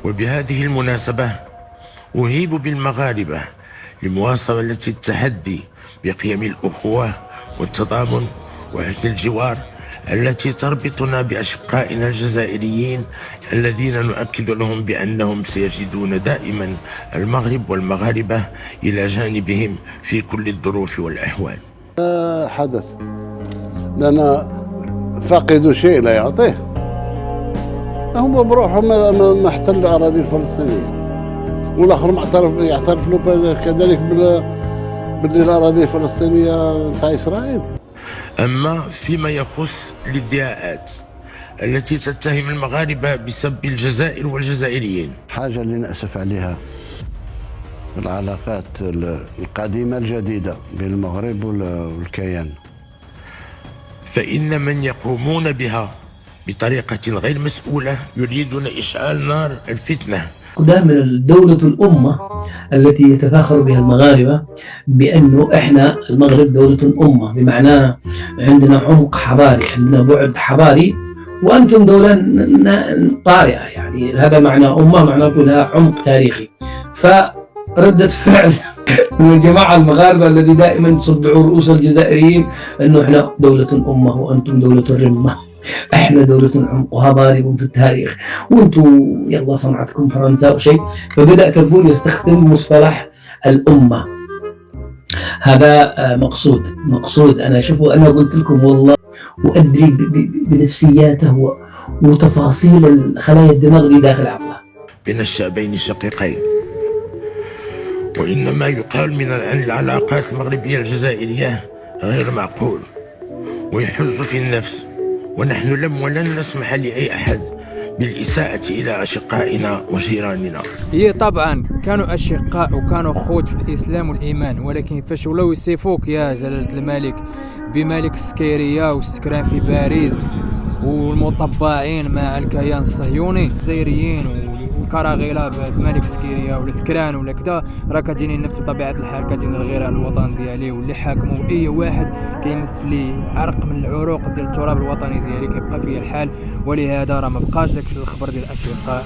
وبهذه المناسبة أهيب بالمغاربة لمواصلة التحدي بقيم الأخوة والتضامن وحسن الجوار التي تربطنا بأشقائنا الجزائريين الذين نؤكد لهم بأنهم سيجدون دائما المغرب والمغاربة إلى جانبهم في كل الظروف والأحوال. حدث لأن فاقد شيء لا يعطيه، هم بروحهم ما احتل الأراضي الفلسطينية، والآخر يعترف له كذلك بالأراضي الفلسطينية تاع إسرائيل. أما فيما يخص الادعاءات التي تتهم المغاربة بسب الجزائر والجزائريين، حاجة اللي نأسف عليها العلاقات القديمة الجديدة بين المغرب والكيان، فإن من يقومون بها بطريقة غير مسؤولة يريدون إشعال نار الفتنة. من دولة الأمة التي يتفاخر بها المغاربة بأنه إحنا المغرب دولة أمة، بمعنى عندنا عمق حضاري، عندنا بعد حضاري، وأنتم دولة طارئة. يعني هذا معنى أمة، معنى لها عمق تاريخي. فردة فعل من الجماعة المغاربة الذي دائما تصدعوا رؤوس الجزائريين أنه إحنا دولة أمة وأنتم دولة الرمة، احنا دولة عمقها ضارب في التاريخ، وانتم يلا صنعتكم فرنسا وشيء. فبدأ تربون يستخدم مصطلح الأمة. هذا مقصود أنا شوفوا، أنا قلت لكم والله وأدري بنفسياته وتفاصيل خلايا الدماغ اللي داخل عقله. بين الشعبين الشقيقين، وإنما يقال من العلاقات المغربية الجزائرية غير معقول ويحز في النفس، ونحن لم ولن نسمح لأي أحد بالإساءة إلى أشقائنا وجيراننا. هي طبعا كانوا أشقاء وكانوا خوت في الإسلام والإيمان، ولكن فاش ولاو يصفوك يا جلالة الملك بملك السكيرية والسكران في باريس والمطبعين مع الكيان الصهيوني الجزائريين والكراغيلة بملك سكيرية ولا سكران ولا كذا، راه كتجيني النفس بطبيعة الحال كتجيني الغيرة على الوطن ديالي واللي حاكمه أي واحد كيمس لي عرق من العروق ديال التراب الوطني ديالي كيبقى فيه الحال. ولهذا راه ما بقاش داك الخبر ديال الأشقاء،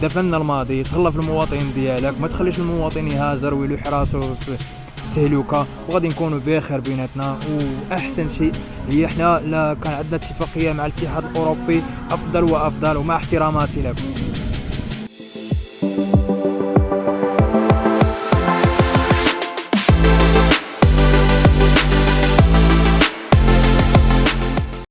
دفنا الماضي، تخلى في المواطنين ديالك، ما تخليش المواطن يهاجر ويلوح راسو في التهلوكه، وغادي نكونوا بخير بيناتنا. واحسن شيء هي احنا لا كان عندنا اتفاقيه مع الاتحاد الاوروبي افضل وافضل، ومع احتراماتي لكم.